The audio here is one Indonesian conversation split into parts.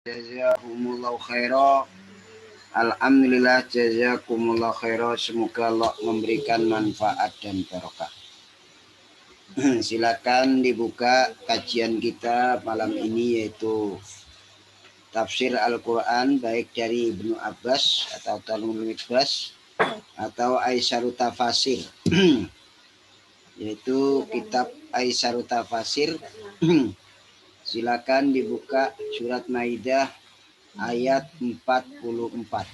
Jazakumullah khairan. Alhamdulillah jazakumullah khairan. Semoga Allah memberikan manfaat dan barokah. Silakan dibuka kajian kita malam ini, yaitu tafsir Al-Quran baik dari Ibnu Abbas atau Talmudul Ikhlas atau Aisyarut Tafasir, yaitu kitab Aisyarut Tafasir. Silakan dibuka surat Maidah ayat 44.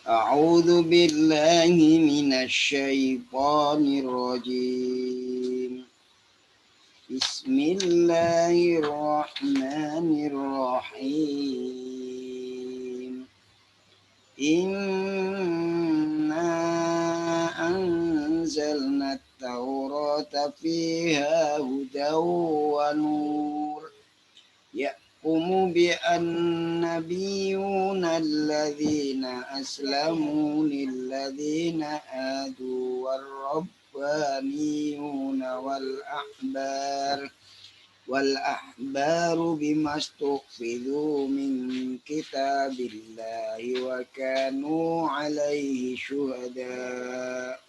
A'udzu billahi minasyaitonir rajim. Bismillahirrahmanirrahim. Inna anzalna at-taurata fiha hudaw wa nur. يحكم بالنبيون الذين أسلموا للذين هادوا والربانيون والأحبار بما استحفظوا من كتاب الله وكانوا عليه شهداء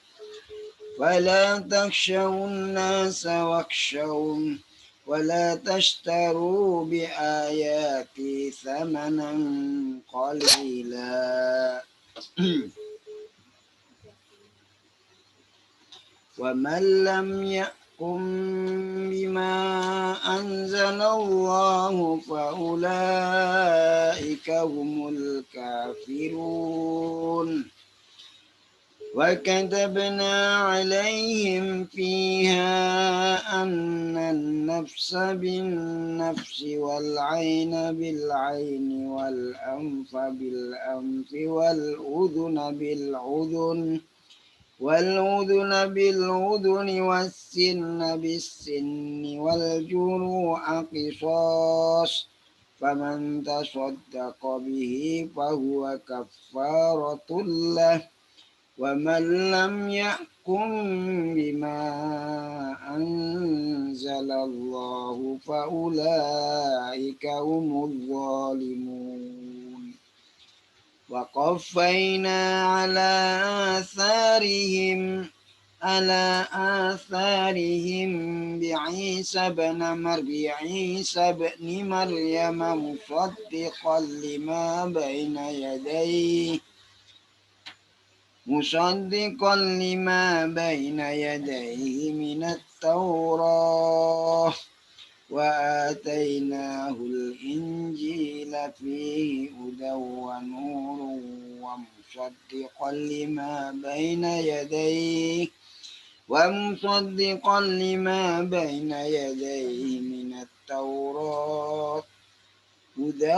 فلا تخشوا الناس واخشون ولا تشتروا بآياتي ثمنا قليلا ومن لم يحكم بما أنزل الله فأولئك هم الكافرون وكتبنا عليهم فيها أن النفس بالنفس والعين بالعين والأنف بالأنف والأذن بالأذن والسن بالسن والجروح قصاص فمن تصدق به فهو كفارة له ومن لم يحكم بما أنزل الله فأولئك هم الظالمون وقفينا على آثارهم بعيسى بن مريم مصدقا لما بين يديه من التوراة وآتيناه الإنجيل فيه هدى ونور ومصدقا لما بين يديه من التوراة هدى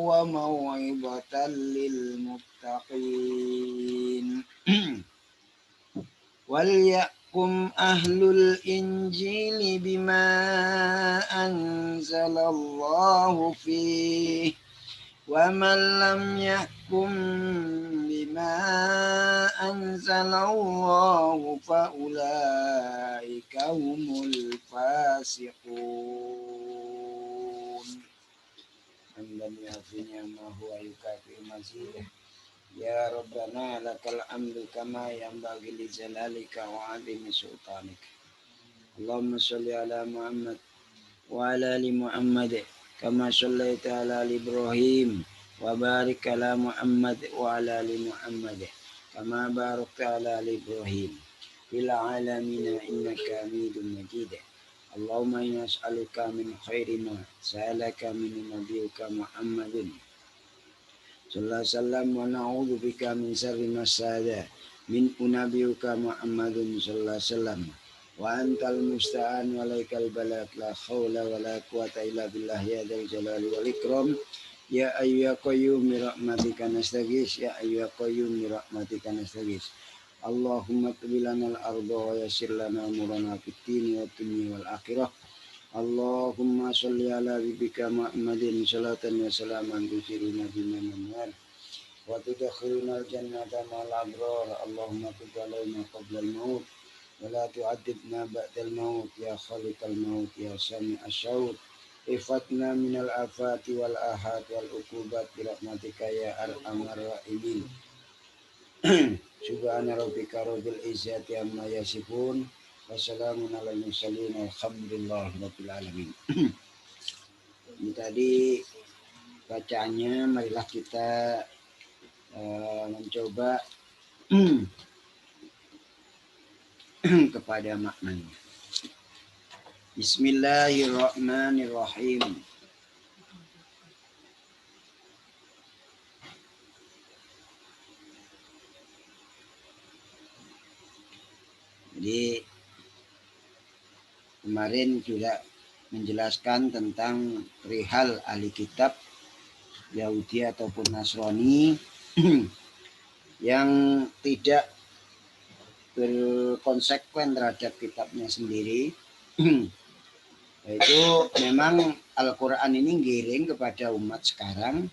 وموعظة للمتقين وليحكم أهل الإنجيل بما أنزل الله فيه ومن لم يحكم بما أنزل الله فأولئك هم الفاسقون. حمدا يعفي ما هو يكافئ مزيده يا ربنا لك الحمد كما ينبغي لجلالك وعظيم سلطانك. اللهم صل على محمد وعلى آل محمد كما صليت على آل إبراهيم وبارك على محمد وعلى آل محمد كما باركت على آل إبراهيم في العالمين إنك حميد مجيد. اللهم إنا نسألك من خير ما سألك من نبيك محمد صلى الله عليه وسلم ونعوذ بك من شر ما استعاذ من نبيك محمد صلى الله عليه وسلم وأنت المستعان وعليك البلاغ لا حول ولا قوة إلا بالله يا ذا الجلال والإكرام يا أيها القيوم برحمتك نستغيث يا أيها القيوم برحمتك نستغيث اللهم اطوي لنا الأرض ويسر لنا أمورنا في الدين والدنيا والآخرة. اللهم صل على حبيبك محمد صلاة وسلاما تسيرنا بنا من النار وتدخلنا الجنة مع الأبرار. اللهم تب علينا قبل الموت ولا تعذبنا بعد الموت يا خالق الموت يا سامع الشوت احفظنا من الآفات والآهات والعقوبات برحمتك يا أرحم الراحمين Subhana rabbika rabbil izzati amma yasifun wassalamun alal mursalin walhamdulillahi rabbil alamin. Ini tadi bacaannya, marilah kita mencoba kepada maknanya. Bismillahirrahmanirrahim. Jadi kemarin juga menjelaskan tentang perihal ahli kitab Yahudi ataupun Nasrani yang tidak berkonsekuen terhadap kitabnya sendiri. Itu memang Al-Quran ini giring kepada umat sekarang.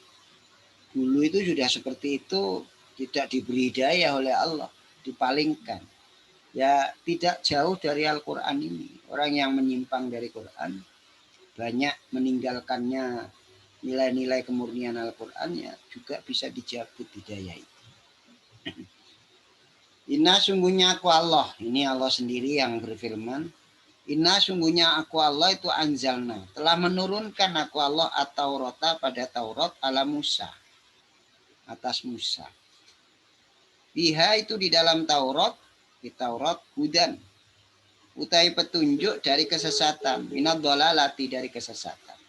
Dulu itu sudah seperti itu, tidak diberi hidayah oleh Allah, dipalingkan. Ya tidak jauh dari Al-Quran ini. Orang yang menyimpang dari Quran, banyak meninggalkannya nilai-nilai kemurnian Al-Qurannya, juga bisa dijabut hidayah itu. Inna sungguhnya aku Allah, ini Allah sendiri yang berfirman. Inna sungguhnya aku Allah itu anzalna, telah menurunkan aku Allah at-Taurata pada Taurat ala Musa, atas Musa. Biha itu di dalam Taurat, di Taurat hudan, utai petunjuk dari kesesatan, minad dhalalati dari kesesatan.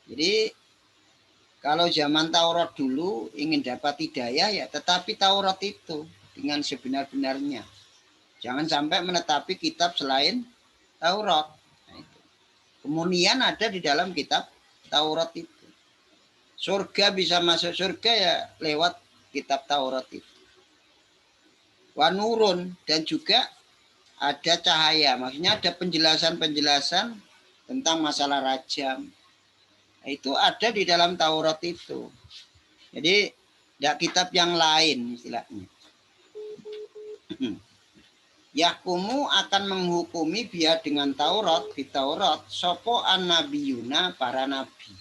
Jadi kalau zaman Taurat dulu ingin dapat hidayah ya tetapi Taurat itu dengan sebenar-benarnya. Jangan sampai menetapi kitab selain Taurat. Nah, itu. Kemudian ada di dalam kitab Taurat itu. Surga bisa masuk surga ya lewat kitab Taurat itu. Wanurun dan juga ada cahaya. Maksudnya ada penjelasan-penjelasan tentang masalah rajam. Itu ada di dalam Taurat itu. Jadi tidak kitab yang lain istilahnya. Yahkumu akan menghukumi biar dengan Taurat, di Taurat sopo an nabiyuna para nabi.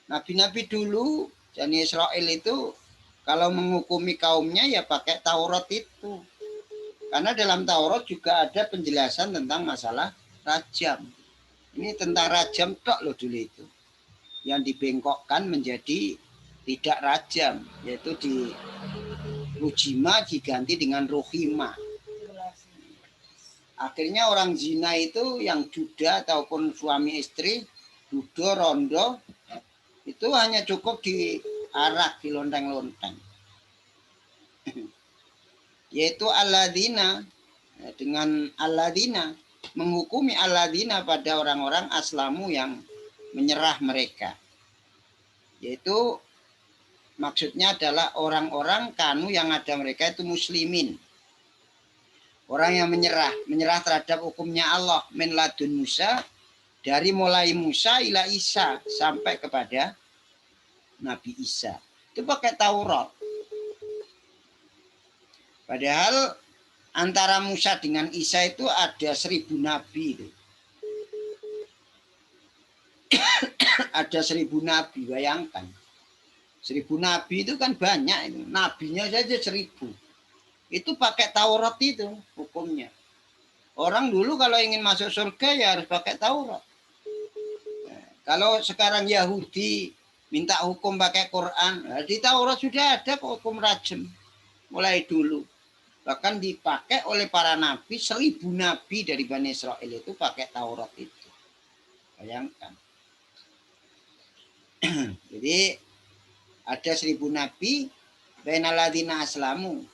Nabi-nabi dulu Bani Israel itu kalau menghukumi kaumnya ya pakai Taurat itu. Karena dalam Taurat juga ada penjelasan tentang masalah rajam. Ini tentang rajam tok loh dulu itu. Yang dibengkokkan menjadi tidak rajam, yaitu di rujima diganti dengan ruhima. Akhirnya orang zina itu yang duda ataupun suami istri, dudo, rondo, itu hanya cukup diarak, di lonteng-lonteng. Yaitu alladzina, dengan alladzina, menghukumi alladzina pada orang-orang aslamu yang menyerah mereka. Yaitu maksudnya adalah orang-orang kanu yang ada mereka itu muslimin. Orang yang menyerah terhadap hukumnya Allah min ladun Musa, dari mulai Musa ila Isa sampai kepada Nabi Isa. Itu pakai Taurat. Padahal antara Musa dengan Isa itu ada 1000 nabi itu. Ada 1000 nabi, bayangkan. 1000 nabi itu kan banyak itu. Nabinya saja 1000. Itu pakai Taurat itu hukumnya. Orang dulu kalau ingin masuk surga ya harus pakai Taurat. Nah, kalau sekarang Yahudi minta hukum pakai Quran, nah, di Taurat sudah ada hukum rajam mulai dulu. Bahkan dipakai oleh para nabi, 1000 nabi dari Bani Israel itu pakai Taurat itu. Bayangkan. Jadi ada 1000 nabi bainalladzina aslamu.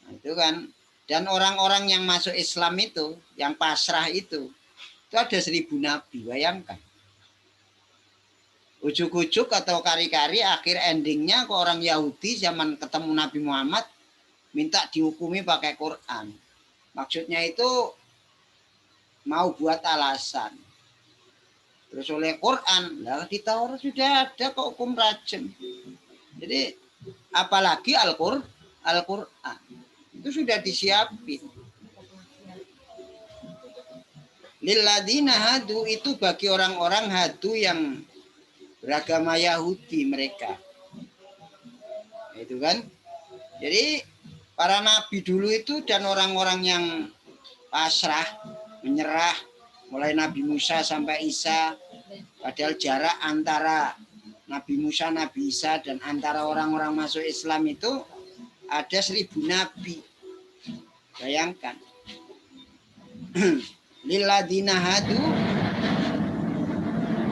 Nah, itu kan. Dan orang-orang yang masuk Islam itu, yang pasrah itu ada 1000 nabi, bayangkan. Ujuk-ujuk atau kari-kari akhir endingnya ke orang Yahudi zaman ketemu Nabi Muhammad minta dihukumi pakai Quran. Maksudnya itu mau buat alasan. Terus oleh Quran, nah di Taurat sudah ada kok hukum rajam. Jadi apalagi Al-Quran itu sudah disiapin. Lilladzina hadu itu bagi orang-orang hadu yang beragama Yahudi mereka. Itu kan. Jadi para nabi dulu itu dan orang-orang yang pasrah, menyerah, mulai Nabi Musa sampai Isa, padahal jarak antara Nabi Musa, Nabi Isa dan antara orang-orang masuk Islam itu ada 1000 nabi. Bayangkan. Lilladzina hadu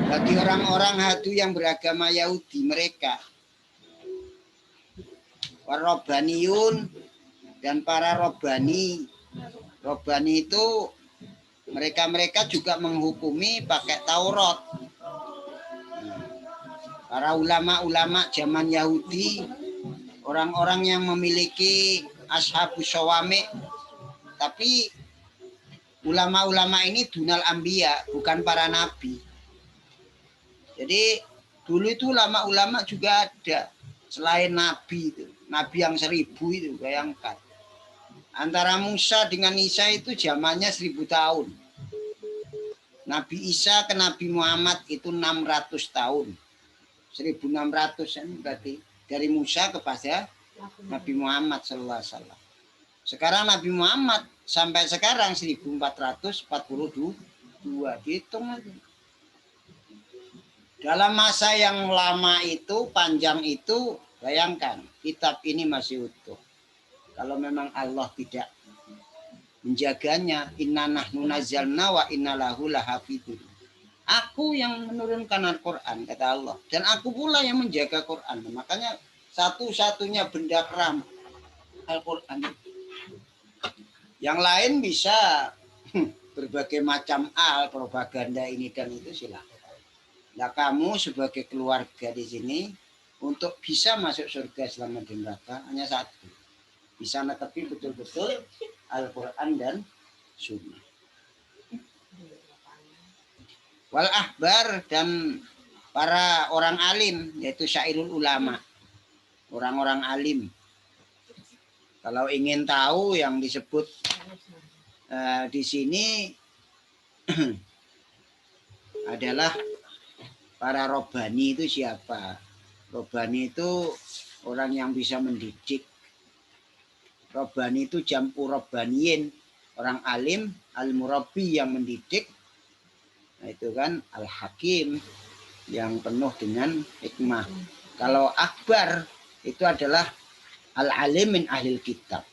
bagi orang-orang hadu yang beragama Yahudi mereka. Warobaniun dan para robani. Robani itu mereka juga menghukumi pakai Taurat. Para ulama-ulama zaman Yahudi, orang-orang yang memiliki ashabus syawami, tapi ulama-ulama ini dunal anbiya, bukan para nabi. Jadi dulu itu ulama-ulama juga ada selain nabi itu, nabi yang 1000 itu, bayangkan. Antara Musa dengan Isa itu zamannya 1000 tahun. Nabi Isa ke Nabi Muhammad itu 600 tahun. 1600 kan berarti dari Musa kepada Nabi Muhammad sallallahu alaihi wasallam. Sekarang Nabi Muhammad sampai sekarang 1442. Dihitung aja. Dalam masa yang lama itu, panjang itu, bayangkan kitab ini masih utuh. Kalau memang Allah tidak menjaganya, inna nahnu nazzalna wa inna lahu lahafidun. Aku yang menurunkan Al-Quran, kata Allah. Dan aku pula yang menjaga Quran. Makanya satu-satunya benda keram Al-Quran. Yang lain bisa berbagai macam propaganda ini dan itu silakan. Nah, kamu sebagai keluarga di sini untuk bisa masuk surga selamat di neraka hanya satu. Bisa netepi betul-betul Al-Quran dan Sunnah. Wal ahbar dan para orang alim, yaitu syairul ulama, orang-orang alim. Kalau ingin tahu yang disebut di sini adalah para robani itu siapa? Robani itu orang yang bisa mendidik. Robani itu jam'u robbaniyin, orang alim, al-murabbi yang mendidik. Nah, itu kan al-hakim yang penuh dengan hikmah. Kalau akbar itu adalah al-alim min ahlil kitab,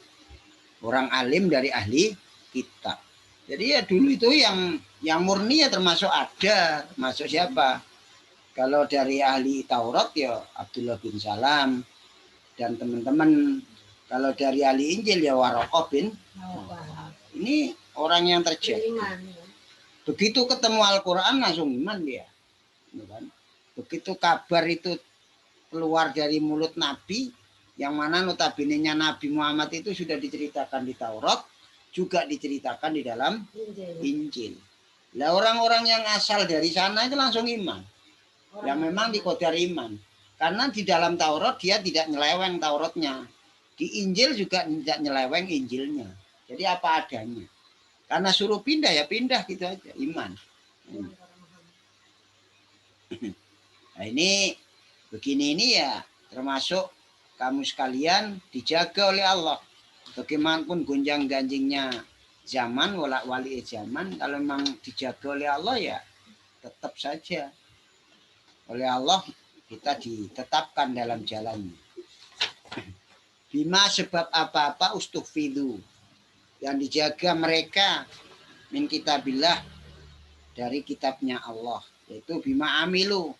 orang alim dari ahli kitab. Jadi ya dulu itu yang murni ya termasuk ada, masuk siapa? Kalau dari ahli Taurat ya Abdullah bin Salam dan teman-teman. Kalau dari ahli Injil ya Waraqah bin. Ini orang yang terjadi. Begitu ketemu Al-Quran langsung iman dia. Begitu kabar itu keluar dari mulut Nabi, yang mana notabene-nya Nabi Muhammad itu sudah diceritakan di Taurat, juga diceritakan di dalam Injil. Lah orang-orang yang asal dari sana itu langsung iman. Ya memang dikodar iman. Karena di dalam Taurat dia tidak nyeleweng Tauratnya. Di Injil juga tidak nyeleweng Injilnya. Jadi apa adanya. Karena suruh pindah ya pindah gitu aja. Iman. Nah ini begini ini ya termasuk kamu sekalian dijaga oleh Allah. Bagaimanapun gonjang ganjingnya zaman, walak wali zaman, kalau memang dijaga oleh Allah ya tetap saja. Oleh Allah kita ditetapkan dalam jalannya. Bima sebab apa-apa ustufidu yang dijaga mereka min kitabillah dari kitabnya Allah, yaitu bima amilu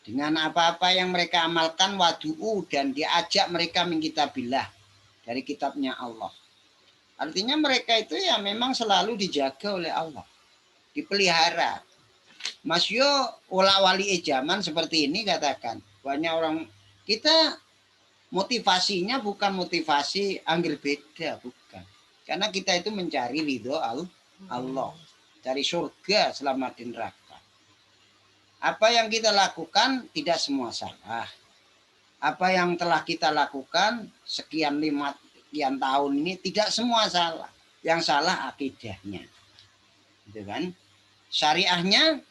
dengan apa-apa yang mereka amalkan, wadu'u dan diajak mereka min kitabillah dari kitabnya Allah. Artinya mereka itu ya memang selalu dijaga oleh Allah, dipelihara. Mas Yo olah wali zaman seperti ini katakan banyak orang kita motivasinya bukan motivasi anggil beda, bukan. Karena kita itu mencari ridho Allah, cari surga selamat di neraka. Apa yang kita lakukan tidak semua salah. Apa yang telah kita lakukan sekian tahun ini tidak semua salah. Yang salah akidahnya. gitu kan? Syariahnya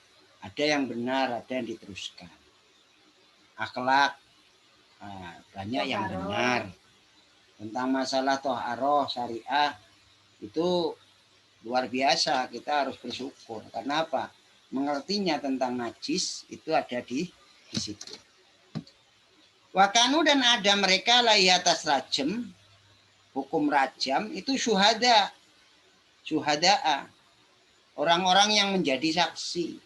ada yang benar, ada yang diteruskan. Akhlak banyak yang benar. Tentang masalah toharoh syariah itu luar biasa, kita harus bersyukur. Karena apa? Mengertinya tentang najis itu ada di situ. Wakanu dan ada mereka lai atas rajam, hukum rajam itu syuhada, orang-orang yang menjadi saksi.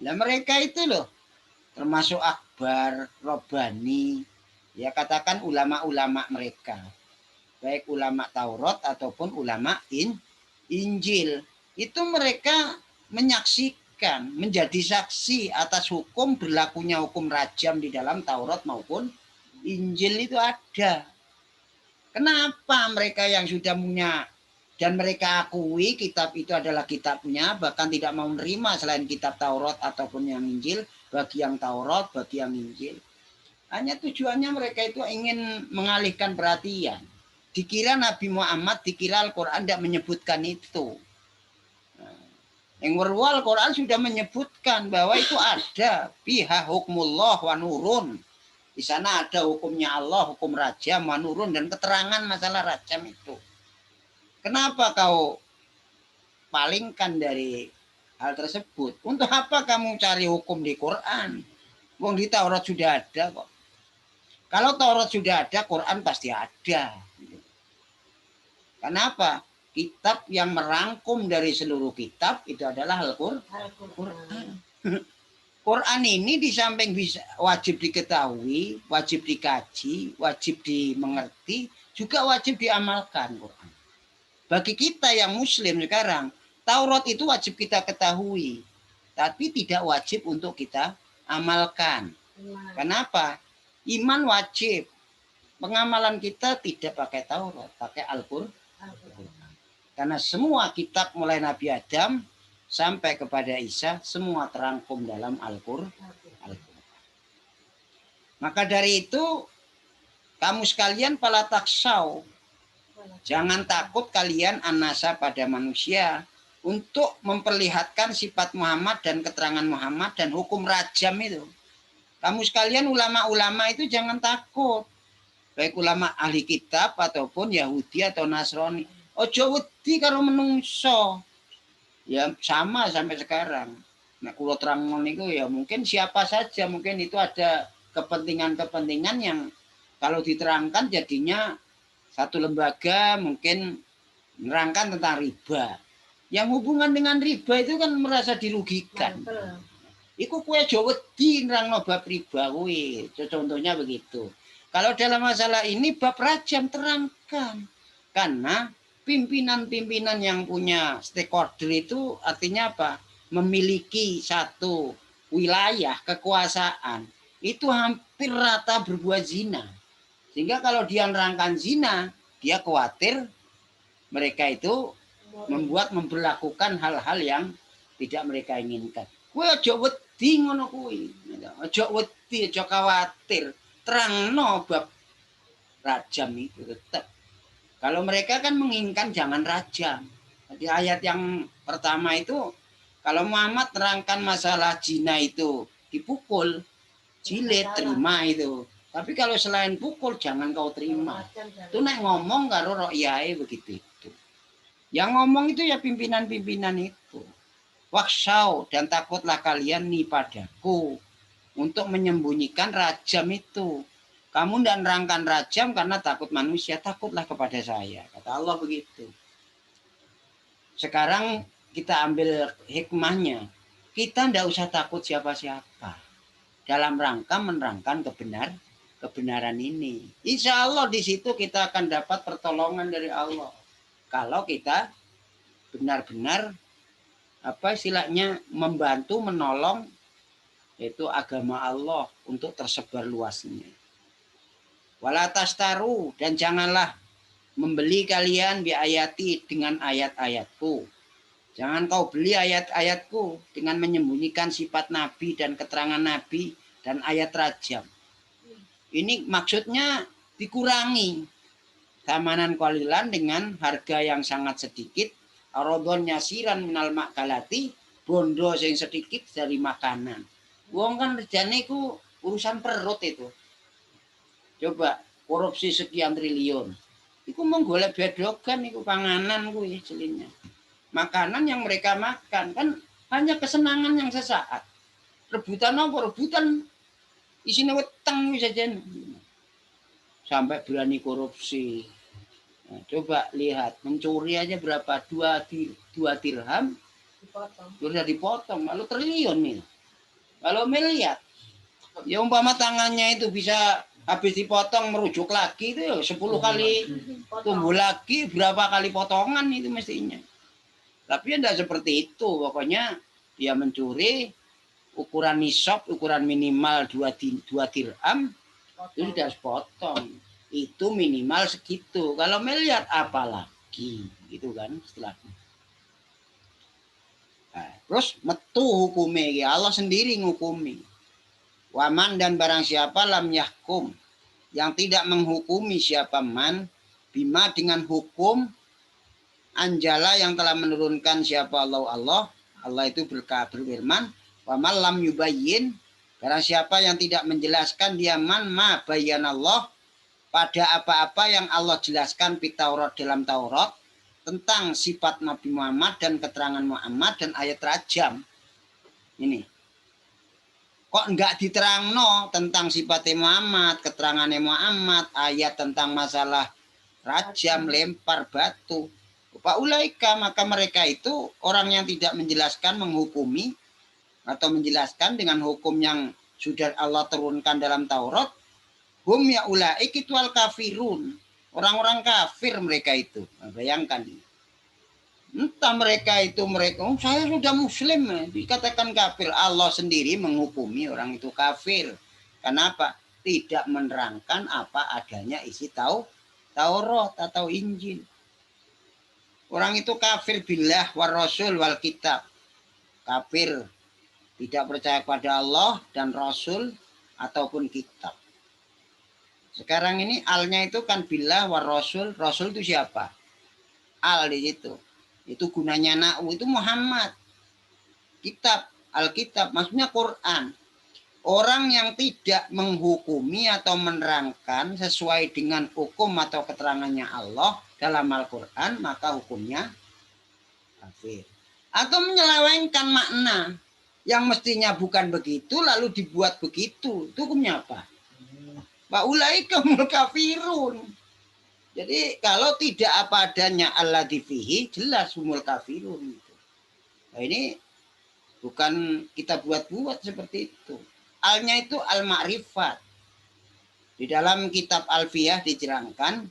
Nah mereka itu loh, termasuk akbar, robani, ya katakan ulama-ulama mereka, baik ulama Taurat ataupun ulama Injil, itu mereka menyaksikan, menjadi saksi atas hukum berlakunya hukum rajam di dalam Taurat maupun Injil itu ada. Kenapa mereka yang sudah punya dan mereka akui kitab itu adalah kitabnya, bahkan tidak mau menerima selain kitab Taurat ataupun yang Injil, bagi yang Taurat, bagi yang Injil. Hanya tujuannya mereka itu ingin mengalihkan perhatian. Dikira Nabi Muhammad, dikira Al-Quran tidak menyebutkan itu. Yang berwal Quran sudah menyebutkan bahwa itu ada pihak hukmullah wa nurun. Di sana ada hukumnya Allah, hukum rajam, wa nurun, dan keterangan masalah rajam itu. Kenapa kau palingkan dari hal tersebut? Untuk apa kamu cari hukum di Quran? Wong di Taurat sudah ada kok. Kalau Taurat sudah ada, Quran pasti ada. Kenapa? Kitab yang merangkum dari seluruh kitab itu adalah Al-Quran. Quran ini di samping bisa wajib diketahui, wajib dikaji, wajib dimengerti, juga wajib diamalkan Quran. Bagi kita yang muslim sekarang, Taurat itu wajib kita ketahui, tapi tidak wajib untuk kita amalkan. Kenapa? Iman wajib. Pengamalan kita tidak pakai Taurat, pakai Al-Quran. Karena semua kitab mulai Nabi Adam sampai kepada Isa semua terangkum dalam Al-Quran. Maka dari itu kamu sekalian pala taksau, jangan takut kalian anasa pada manusia untuk memperlihatkan sifat Muhammad dan keterangan Muhammad dan hukum rajam itu. Kamu sekalian ulama-ulama itu jangan takut, baik ulama ahli kitab ataupun Yahudi atau Nasrani. Ojo wedi karo menungso. Ya sama sampai sekarang. Nah, kalau terang niku ya mungkin siapa saja, mungkin itu ada kepentingan-kepentingan yang kalau diterangkan jadinya satu lembaga mungkin menerangkan tentang riba. Yang hubungan dengan riba itu kan merasa dirugikan. Iku kue aja wedi nerangno bab riba kuwi. Contohnya begitu. Kalau dalam masalah ini bab rajam terangkan. Karena pimpinan-pimpinan yang punya stakeholder itu artinya apa? Memiliki satu wilayah kekuasaan itu hampir rata berbuat zina. Sehingga kalau dia nerangkan zina, dia khawatir mereka itu memperlakukan hal-hal yang tidak mereka inginkan. Kowe aja wedi ngono kuwi. Aja wedi, aja khawatir. Terangno bab rajam itu tetap. Kalau mereka kan menginginkan jangan rajam. Jadi ayat yang pertama itu kalau Muhammad terangkan masalah zina itu dipukul, jilid, terima itu. Tapi kalau selain pukul jangan kau terima. Itu nek ngomong karo rokyai begitu itu. Yang ngomong itu ya pimpinan-pimpinan itu. Waksau dan takutlah kalian nih padaku untuk menyembunyikan rajam itu. Kamu tidak nerangkan rajam karena takut manusia, takutlah kepada saya. Kata Allah begitu. Sekarang kita ambil hikmahnya. Kita tidak usah takut siapa-siapa. Dalam rangka menerangkan kebenaran ini. Insya Allah di situ kita akan dapat pertolongan dari Allah. Kalau kita benar-benar istilahnya membantu, menolong yaitu agama Allah untuk tersebar luasnya. Wala tastaru dan janganlah membeli kalian biayati dengan ayat-ayatku. Jangan kau beli ayat-ayatku dengan menyembunyikan sifat Nabi dan keterangan Nabi dan ayat rajam. Ini maksudnya dikurangi. Thamanan qalilan dengan harga yang sangat sedikit aradon yasiran minal makalati, bondo sing sedikit dari makanan. Wong kan rejane iku urusan perut itu. Coba korupsi sekian triliun. Iku menggolek bedogan iku panganan kuwi jelinya. Makanan yang mereka makan kan hanya kesenangan yang sesaat. Rebutan apa? Rebutan isinya weteng saja. Sampai berani korupsi. Nah, coba lihat, mencuri aja berapa? 2 dirham sudah dipotong, lalu triliun nih. Kalau miliar, ya umpama tangannya itu bisa habis dipotong merujuk lagi itu ya 10 kali tumbuh lagi, berapa kali potongan itu mestinya. Tapi ya tidak seperti itu, pokoknya dia mencuri ukuran nisab, ukuran minimal 2 dirham itu sudah harus potong. Itu minimal segitu. Kalau miliar apalagi gitu kan istilahnya. Nah, terus metu hukumnya Allah sendiri ngukumi. Waman dan barang siapa lam yahkum yang tidak menghukumi siapa man bima dengan hukum anjala yang telah menurunkan siapa Allah itu berfirman waman lam yubayyin barang siapa yang tidak menjelaskan dia man ma bayanallah pada apa-apa yang Allah jelaskan di Taurat dalam Taurat tentang sifat Nabi Muhammad dan keterangan Muhammad dan ayat rajam. Ini. Kok enggak diterangno tentang sifat Muhammad, keterangannya Muhammad, ayat tentang masalah rajam, lempar batu. Pak ulaika, maka mereka itu orang yang tidak menjelaskan, menghukumi atau menjelaskan dengan hukum yang sudah Allah turunkan dalam Taurat. Hum ya ulaik itu al kafirun. Orang-orang kafir mereka itu. Nah, bayangkan. Entah mereka itu saya sudah muslim. Dikatakan kafir. Allah sendiri menghukumi orang itu kafir. Kenapa? Tidak menerangkan apa adanya isi Taurat atau Injil. Orang itu kafir billah war rasul wal kitab. Kafir. Tidak percaya pada Allah dan Rasul ataupun kitab. Sekarang ini alnya itu kan billah war rasul. Rasul itu siapa? Al di situ. Itu gunanya na'u itu Muhammad. Kitab, Alkitab maksudnya Quran. Orang yang tidak menghukumi atau menerangkan sesuai dengan hukum atau keterangannya Allah dalam Al-Quran, maka hukumnya kafir. Atau menyelewengkan makna yang mestinya bukan begitu lalu dibuat begitu. Itu hukumnya apa? Ulaika humul kafirun. Jadi kalau tidak apa adanya Allah difihi jelas humul kafirun. Nah, ini bukan kita buat-buat seperti itu. Alnya itu al-ma'rifat. Di dalam kitab Alfiyah diterangkan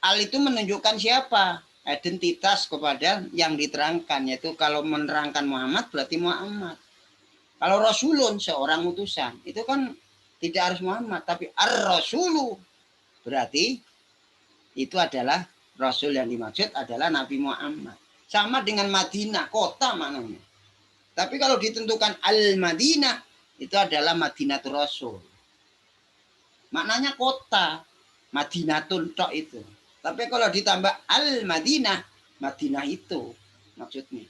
al itu menunjukkan siapa? Identitas kepada yang diterangkan, yaitu kalau menerangkan Muhammad berarti Muhammad. Kalau Rasulun seorang utusan, itu kan tidak harus Muhammad, tapi ar-Rasulu. Berarti itu adalah Rasul yang dimaksud adalah Nabi Muhammad. Sama dengan Madinah, kota maknanya. Tapi kalau ditentukan Al-Madinah, itu adalah Madinatul Rasul. Maknanya kota, Madinatun tok itu. Tapi kalau ditambah Al-Madinah, Madinah itu maksudnya.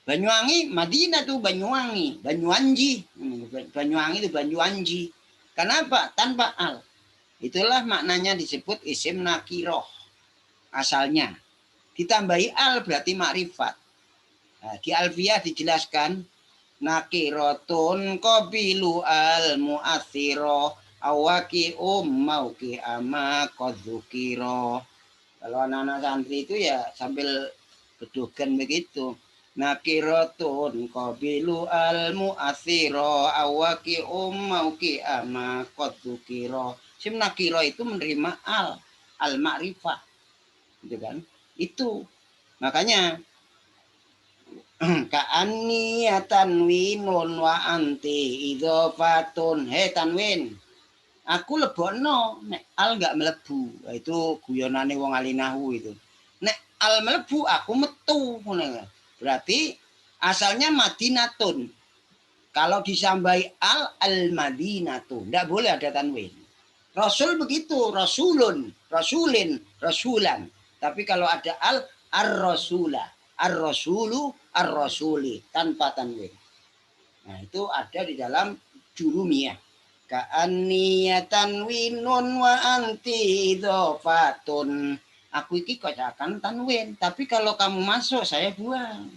Banyuwangi, Madinah tuh Banyuwangi, Banyuwangi. Banyuwangi itu Banyuwangi. Kenapa? Tanpa al. Itulah maknanya disebut isim nakiroh. Asalnya. Ditambahi al berarti makrifat. Nah, di Alfiyah dijelaskan nakirotun qabilu al mu'athiro awaki mauki ama kodzukiro. Kalau anak-anak santri itu ya sambil bedogan begitu. Nakirotun qabilu al mu'athiro awaki mauki ama kodzukiro. Sim nakiro itu menerima al ma'rifah. Gitu kan? Itu. Makanya ka'anni tanwinun wa anti idhofatun. Hei tanwin, aku lebono nek al gak melebu. Itu guyonane wong alinahu itu. Nek al melebu aku metu. Berarti asalnya Madinatun. Kalau disambai al-Madinatun, ndak boleh ada tanwin. Rasul begitu, rasulun, rasulin, rasulan. Tapi kalau ada ar-rasula, ar-rasulu, ar-rasuli tanpa tanwin. Nah, itu ada di dalam Jurumiyah. Ka'anniya tanwinun wa anti idhofatun. Aku iki kocakan tanwin, tapi kalau kamu masuk saya buang.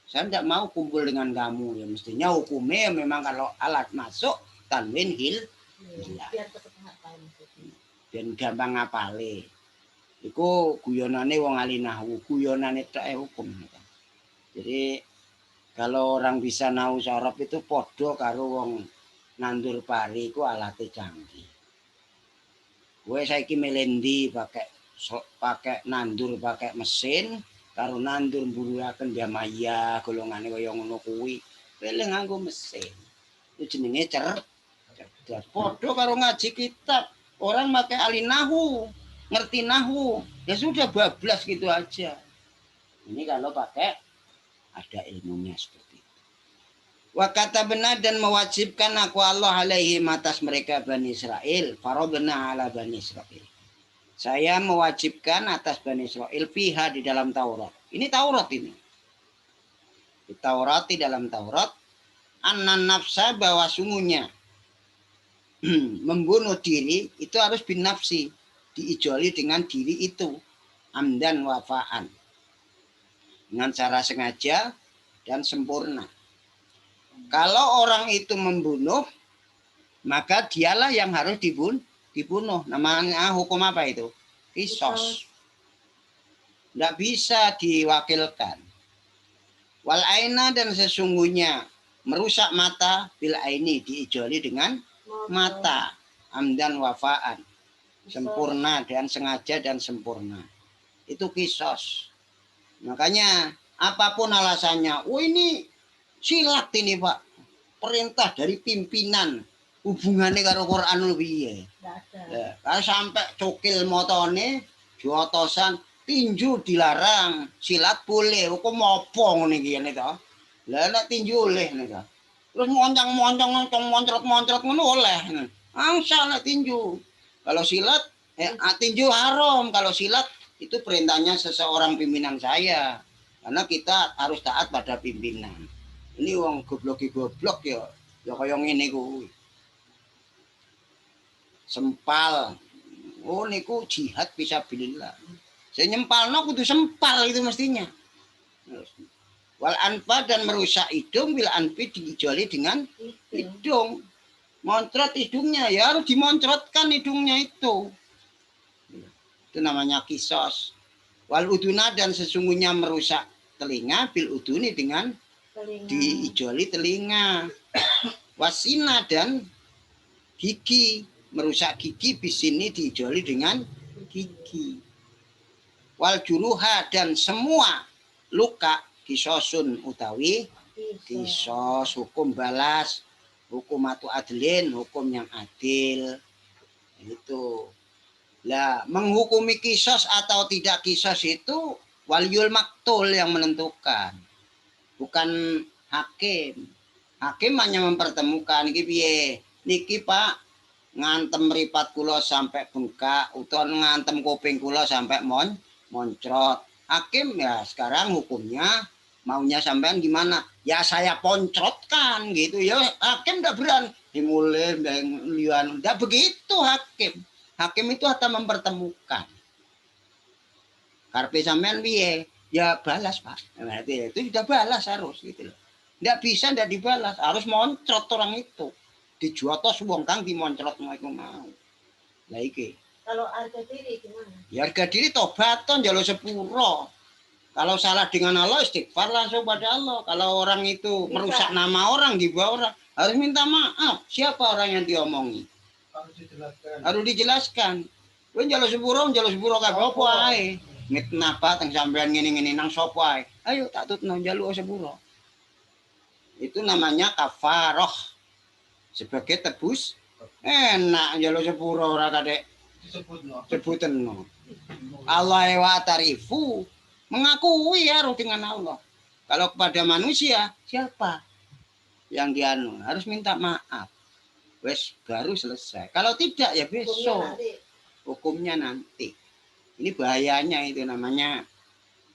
Saya tidak mau kumpul dengan kamu. Ya mestinya hukumnya memang kalau alat masuk tanwin hilang. Dan gampang ngapale. Iku guyonane wong ahli nahwu, guyonane tok hukum. Jadi kalau orang bisa nahwu sorof itu podo karo wong nandur pari iku alate canggih. Kowe saiki melendi pakai nandur pakai mesin karo nandur mburiaken Maya golongane kaya ngono kuwi. Pilih nganggo mesin. Itu jenenge cerdas. Podo karo ngaji kitab. Orang pakai ahli nahwu, ngerti nahwu, ya sudah bablas gitu aja. Ini kalau pakai ada ilmunya seperti itu. Wa katabna dan mewajibkan aku Allah alaihi atas mereka Bani Israel, faradna ala Bani Israel. Saya mewajibkan atas Bani Israel fiha di dalam Taurat. Ini Taurat ini. Di Taurat, di dalam Taurat, anna nafsa bahwa sungguhnya membunuh diri itu harus binafsi, diijoli dengan diri itu, amdan wafaan, dengan cara sengaja dan sempurna. Kalau orang itu membunuh, maka dialah yang harus dibunuh. Namanya hukum apa itu? Qisas. Tidak bisa diwakilkan. Wal aina dan sesungguhnya merusak mata bil aini diijoli dengan mata, amdan wafaan, sempurna dan sengaja dan sempurna. Itu qisas. Makanya apapun alasannya, oh ini silat ini Pak, perintah dari pimpinan, hubungannya karo Quranul piye. Ya, kalau sampai cokil motone, jotosan, tinju dilarang, silat boleh, hukum apa ngene iki to. Lah nek tinju oleh nek. Terus moncang-moncang, moncrot-moncrot ngono oleh. Angsal nek tinju. Kalau silat tinju haram, kalau silat itu perintahnya seseorang pimpinan saya. Karena kita harus taat pada pimpinan. Ini wong goblok ya kaya ngene kuwi. Sempal. Oh niku jihad fisabilillah. Saya nyempalno kudu sempal itu mestinya. Wal anfa dan merusak hidung bil anfi diijoli dengan hidung. Moncrot hidungnya ya harus dimoncrotkan hidungnya itu. Itu namanya qisas. Wal uduna dan sesungguhnya merusak telinga bil uduni dengan diijoli telinga. Wasina dan gigi, merusak gigi bisini diijoli dengan gigi. Wal juruha dan semua luka kisosun utawi kisos, hukum balas, hukum atu adlin, hukum yang adil. Itu lah, menghukumi kisos atau tidak kisos itu waliul maktul yang menentukan, bukan hakim. Hakim hanya mempertemukan iki piye niki Pak, ngantem mripat kula sampai bengkak utawa ngantem kuping kula sampai moncrot. Hakim ya sekarang hukumnya maunya sampean gimana? Ya saya poncrotkan gitu ya. Hakim enggak berani dimulai dan lian. Enggak begitu hakim. Hakim itu hanya mempertemukan. Karpe sampean piye? Ya balas Pak. Berarti itu sudah balas harus gitu loh. Enggak bisa enggak dibalas, harus moncrot orang itu. Dijotos wong kang dimoncrot iku mau. Lah iki. Kalau harga diri gimana? Ya harga diri tobaton njaluk sepuro. Kalau salah dengan Allah istighfar langsung pada Allah. Kalau orang itu merusak nama orang di bawah orang, harus minta maaf. Siapa orang yang diomongi? Harus dijelaskan. Kowe njaluk sepuro kabeh apa ae. Mitnah apa teng sampean ngene-ngene nang sapa ae. Ayo tak tutno njaluk sepuro. Itu namanya kafaroh. Sebagai tebus enak njaluk sepuro ora kadek sebutno. Allah wa tarifu. Mengakui harus dengan Allah. Kalau kepada manusia, siapa yang dianu? Harus minta maaf. Wes baru selesai. Kalau tidak ya besok. Hukumnya nanti. Ini bahayanya itu namanya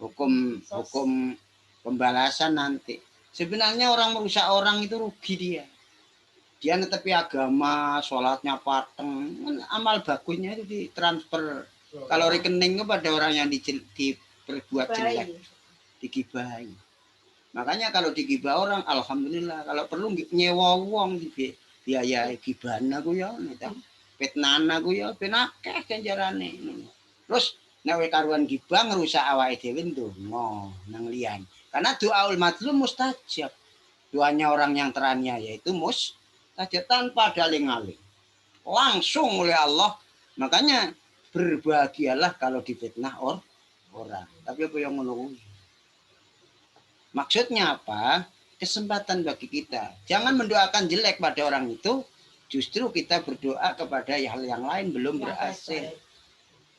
hukum pembalasan nanti. Sebenarnya orang merusak orang itu rugi dia. Dia netepi agama, sholatnya pateng, amal bagusnya itu ditransfer kalau rekening kepada orang yang diperbuat jelek, digibahi. Makanya kalau digibah orang, alhamdulillah. Kalau perlu nyewa uang biaya gibahan aku ya, fitnahan aku ya, penakeh ganjarane. Terus nek karuan gibah ngerusak awake dhewe ndonga nang liyan. Karena doaul mazlum mustajab. Doanya orang yang teraniaya itu mustajab tanpa daling-aling. Langsung oleh Allah. Makanya berbahagialah kalau difitnah orang. Tapi apa yang ngono? Maksudnya apa? Kesempatan bagi kita. Jangan mendoakan jelek pada orang itu. Justru kita berdoa kepada hal yang lain belum berhasil.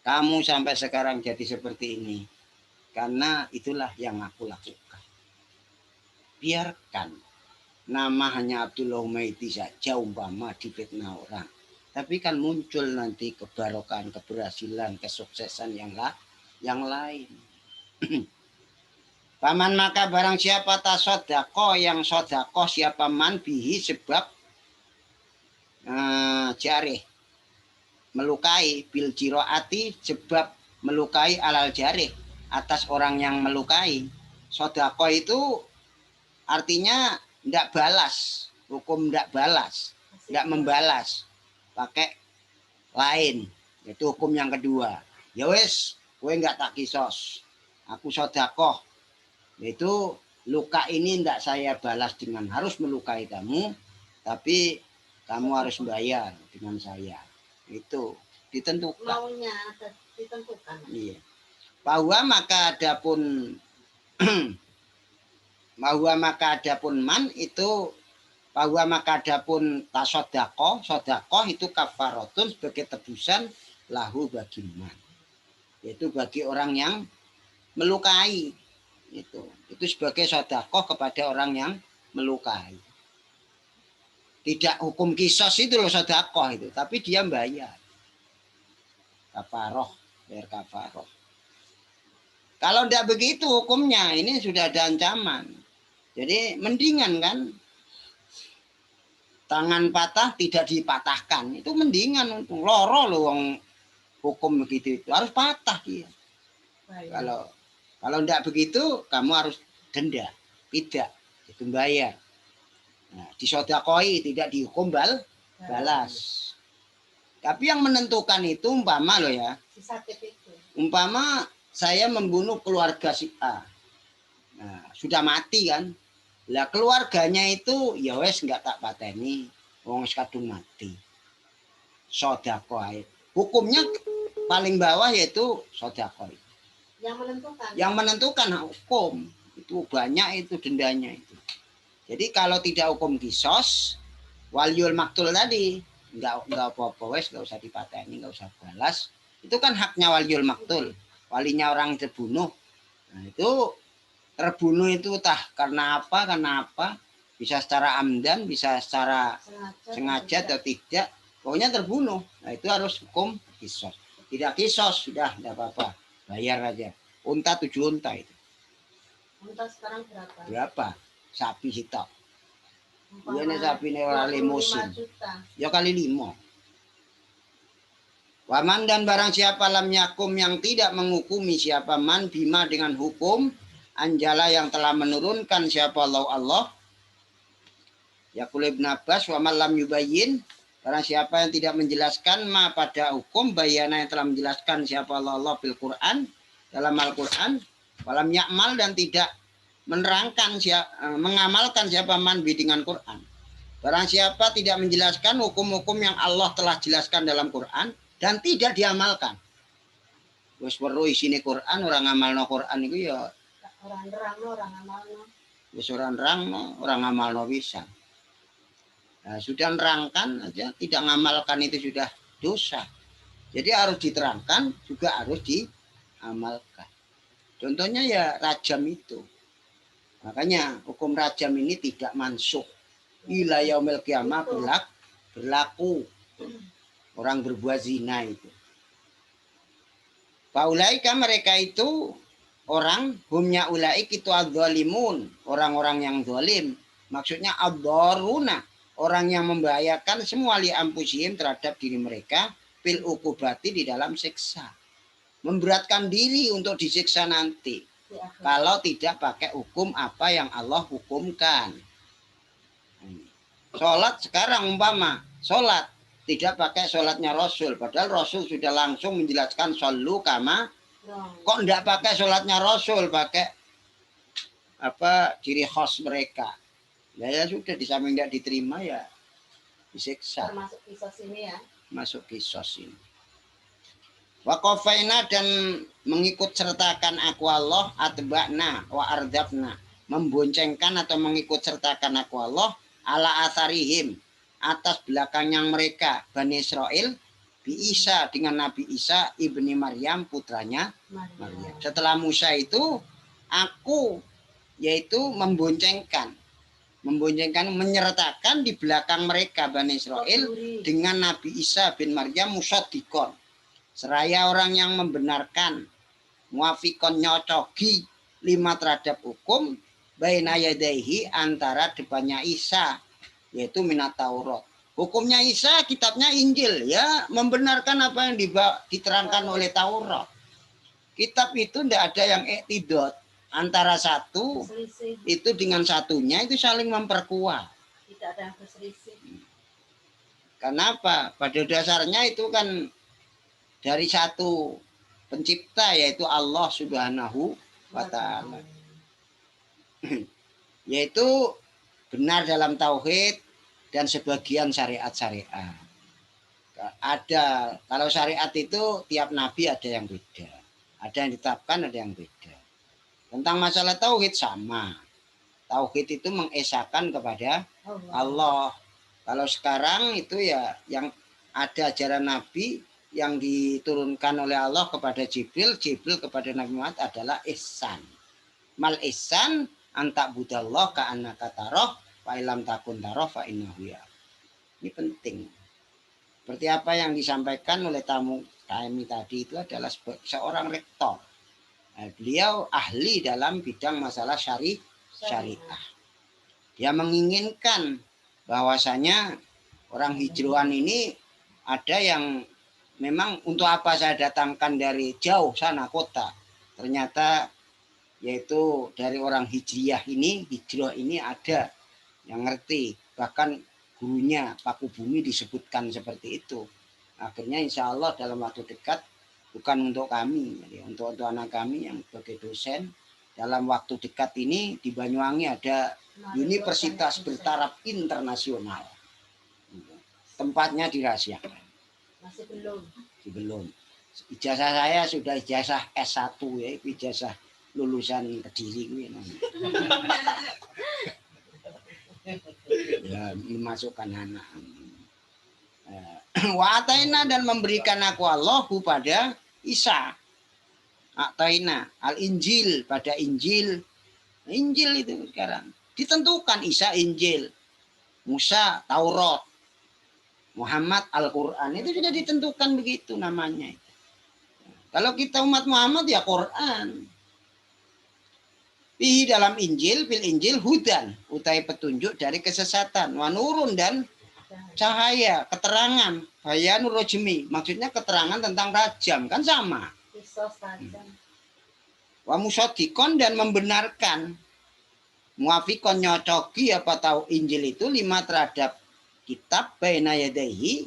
Kamu sampai sekarang jadi seperti ini. Karena itulah yang aku lakukan. Biarkan. Nama hanya Abdullah Humaidi saja umpama difitnah orang. Tapi kan muncul nanti kebarokan, keberhasilan, kesuksesan yang lain. Paman maka barang siapa tasodako yang sodako siapa man bihi sebab jarih melukai bil jiroati sebab melukai alal jarih atas orang yang melukai. Sodako itu artinya tidak balas, hukum tidak balas, tidak membalas, pakai lain. Itu hukum yang kedua. Ya wes, gue nggak tak kisos, aku sodakoh. Itu luka ini tidak saya balas dengan harus melukai kamu, tapi kamu harus bayar dengan saya. Itu ditentukan. Maunya ditentukan. Iya. Bahwa maka adapun man itu bahwa maka adapun tasodakoh, sodakoh itu kafaratun sebagai tebusan lahu bagi man. Yaitu bagi orang yang melukai. Itu sebagai sodakoh kepada orang yang melukai. Tidak hukum kisos itu loh sodakoh itu, tapi dia bayar. Kafaroh, bayar kafaroh. Kalau tidak begitu hukumnya, ini sudah ada ancaman. Jadi mendingan kan tangan patah tidak dipatahkan. Itu mendingan untuk loro loh hukum begitu itu harus patah dia. Kalau tidak begitu kamu harus denda, tidak itu bayar. Nah, disodakoi tidak dihukum balas. Tapi yang menentukan itu umpama loh ya. Umpama saya membunuh keluarga si A. Nah, sudah mati kan. Lah keluarganya itu ya wes nggak tak pateni, wong kadung mati. Sedekah. Hukumnya paling bawah yaitu sedekah. Yang menentukan hukum itu banyak itu dendanya itu. Jadi kalau tidak hukum kisos, waliul maktul tadi nggak apa-apa wes, nggak usah dipateni, nggak usah balas. Itu kan haknya waliul maktul, walinya orang terbunuh. Nah, itu terbunuh itu karena apa, bisa secara amdan, bisa secara sengaja atau tidak, pokoknya terbunuh. Nah itu harus hukum kisos. Tidak kisos sudah tidak apa-apa, bayar aja. Unta 7 unta itu. Unta sekarang berapa? Sapi sitok. Ini sapi ini orang limusin. Ya kali 5. Waman dan barang siapa lam yakum yang tidak menghukumi siapa man bima dengan hukum anjala yang telah menurunkan siapa Allah. Yaqul Ibn Abbas wa man lam yubayyin barang siapa yang tidak menjelaskan ma pada hukum bayana yang telah menjelaskan siapa Allah bil Quran dalam Al-Quran walam yakmal dan tidak menerangkan mengamalkan siapa man bi dengan Quran. Barang siapa tidak menjelaskan hukum-hukum yang Allah telah jelaskan dalam Quran dan tidak diamalkan. Wis weruh isine Quran orang ngamalno Quran itu ya orang nerangno orang amalno. Wis orang nerangno orang amalno bisa. Nah, sudah nerangkan aja tidak ngamalkan itu sudah dosa. Jadi harus diterangkan juga harus diamalkan. Contohnya ya rajam itu. Makanya hukum rajam ini tidak mansukh. Ila yaumil qiyamah berlaku. Orang berbuat zina itu. Faulaika mereka itu orang humnya ulaik itu adzalimun, orang-orang yang zalim. Maksudnya ad-daruna, orang yang membahayakan semua li ampusihim terhadap diri mereka fil ukubati di dalam siksa. Memberatkan diri untuk disiksa nanti kalau tidak pakai hukum apa yang Allah hukumkan. Sholat sekarang umpama sholat tidak pakai sholatnya Rasul, padahal Rasul sudah langsung menjelaskan shollu kama. Kok enggak pakai sholatnya Rasul, pakai apa ciri khas mereka? Ya sudah, di samping tidak diterima ya disiksa. Termasuk kisos ini ya. Masuk kisos ini. Waqafaina dan mengikut sertakan aku Allah atba'na wa ardabna, memboncengkan atau mengikut sertakan aku Allah ala asarihim, atas belakangnya mereka Bani Israel bi Isa, dengan Nabi Isa ibni Maryam, putranya Maryam. Setelah Musa itu aku yaitu memboncengkan, menyertakan di belakang mereka Bani Israel dengan Nabi Isa bin Maryam musaddiqon, seraya orang yang membenarkan, muafikon nyocogi lima terhadap hukum baina yadaihi, antara depannya Isa, yaitu minat Taurat. Hukumnya Isa, kitabnya Injil, ya membenarkan apa yang diterangkan oleh Taurat. Kitab itu tidak ada yang iktidot, antara satu itu dengan satunya itu saling memperkuat. Tidak ada yang berselisih. Kenapa? Pada dasarnya itu kan dari satu pencipta, yaitu Allah Subhanahu wa Ta'ala. Yaitu benar dalam tauhid dan sebagian syariat-syariat. Ada, kalau syariat itu tiap nabi ada yang beda. Ada yang ditetapkan, ada yang beda. Tentang masalah tauhid sama. Tauhid itu mengesahkan kepada Allah. Kalau sekarang itu ya yang ada ajaran nabi yang diturunkan oleh Allah kepada Jibril, Jibril kepada Nabi Muhammad adalah ihsan. Mal ihsan antak budallah ka annaka taroh fa ilam takun taroh fa innahu ya. Ini penting. Seperti apa yang disampaikan oleh tamu kami tadi, itu adalah seorang rektor. Beliau ahli dalam bidang masalah syariah. Dia menginginkan bahwasanya orang hijraan ini ada yang memang untuk apa saya datangkan dari jauh sana kota. Ternyata yaitu dari orang hijriyah ini, hijrah ini ada yang ngerti. Bahkan gurunya Paku Bumi disebutkan seperti itu. Akhirnya insya Allah dalam waktu dekat, bukan untuk kami, jadi untuk anak kami yang sebagai dosen, dalam waktu dekat ini di Banyuwangi ada universitas bertaraf internasional. Tempatnya dirahasiakan. Masih belum. Belum. Ijazah saya sudah ijazah S1 ya, ijazah lulusan Kediri ya, memasukkan anak. Wa ataina, dan memberikan aku Allahu pada Isa. Ataina al-Injil, pada Injil. Injil itu sekarang ditentukan Isa Injil, Musa Taurat, Muhammad Al-Quran, itu sudah ditentukan begitu namanya. Kalau kita umat Muhammad ya Quran. Di dalam Injil, fil Injil hudan, utai petunjuk dari kesesatan, wanurun, dan cahaya, keterangan, bayanur rojmi, maksudnya keterangan tentang rajam, kan sama. Wa musaddiqon, dan membenarkan, muafikon nyocoki apa tahu Injil itu lima terhadap kitab baina yadaihi,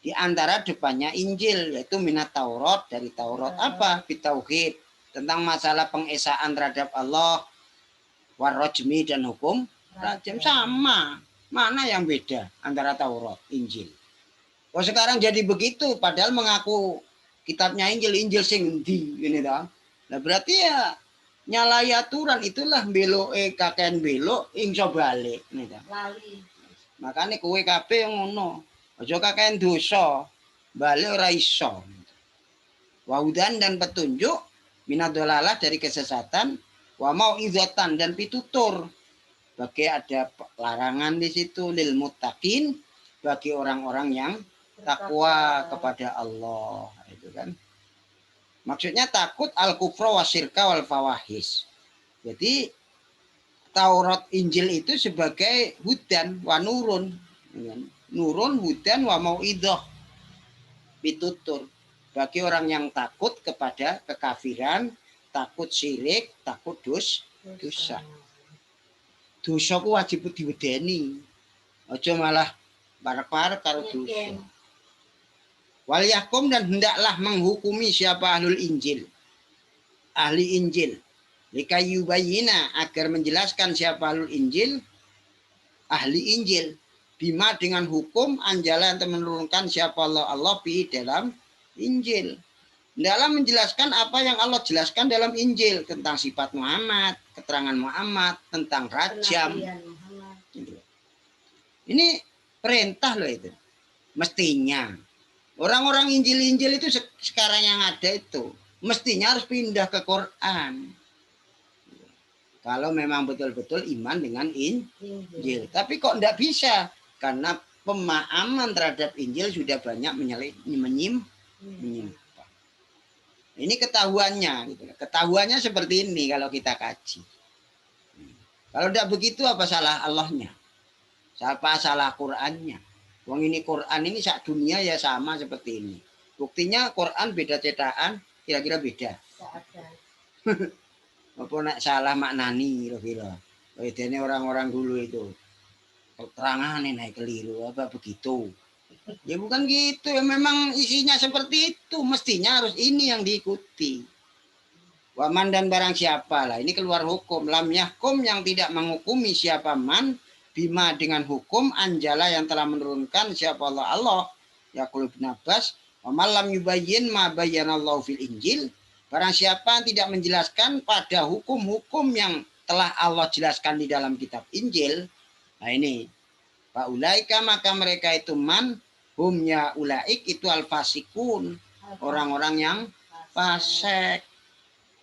di antara depannya Injil, yaitu minat Taurat, dari Taurat apa? Bitauhid, tentang masalah pengesaan terhadap Allah, warrojmi, dan hukum rajam, sama. Mana yang beda antara Taurat, Injil? Oh sekarang jadi begitu, padahal mengaku kitabnya Injil, Injil sing di ini dah. Nah berarti ya nyalai aturan, itulah belok kakean belok ingso balik nih dah. Lali. Makanya kowe kabeh ngono. Aja kakean dosa, balik ora iso. Waudan, dan petunjuk, minadolalah, dari kesesatan, wa mau izatan, dan pitutur. Bagi ada larangan di situ, lil muttaqin, bagi orang-orang yang takwa kepada Allah, itu kan. Maksudnya takut al-kufra wasyirka wal fawahis. Jadi Taurat Injil itu sebagai hudan wa nurun. Nurun, hudan, wa mau'idah. Pitutur. Bagi orang yang takut kepada kekafiran, takut syirik, takut dosa. Dosa ku wajib diwedeni. Aja malah parek-parek karo dosa. Wal yahkum, dan hendaklah menghukumi siapa ahlul Injil. Ahli Injil. Likayubayina, agar menjelaskan siapa ahlul Injil. Ahli Injil. Bima, dengan hukum anjala yang menurunkan siapa Allah bi dalam Injil. Dalam menjelaskan apa yang Allah jelaskan dalam Injil. Tentang sifat Muhammad, keterangan Muhammad, tentang rajam. Ini perintah loh itu. Mestinya. Orang-orang Injil-Injil itu sekarang yang ada itu. Mestinya harus pindah ke Quran. Kalau memang betul-betul iman dengan Injil. Tapi kok enggak bisa? Karena pemahaman terhadap Injil sudah banyak menyimpang. Ini ketahuannya. Gitu. Ketahuannya seperti ini kalau kita kaji. Kalau tidak begitu apa salah Allahnya? Apa salah Qurannya? Wong ini Quran ini sak dunia ya sama seperti ini. Buktinya Quran beda cetakan, kira-kira beda. Apa nak salah maknani kira-kira. Bedanya orang-orang dulu itu. Keterangan naik keliru apa begitu. Ya bukan gitu, ya memang isinya seperti itu. Mestinya harus ini yang diikuti. Waman, dan barang siapa lah. Ini keluar hukum. Lam yahkum, yang tidak menghukumi siapa man. Bima, dengan hukum anjala yang telah menurunkan siapa Allah. Yaqul bin Abbas. Wa lam yubayyin ma bayyanallahu fil Injil. Barang siapa yang tidak menjelaskan pada hukum-hukum yang telah Allah jelaskan di dalam kitab Injil. Nah ini. Faulaika, maka mereka itu man. Humnya ulaik itu al-fasikun. Orang-orang yang fasek.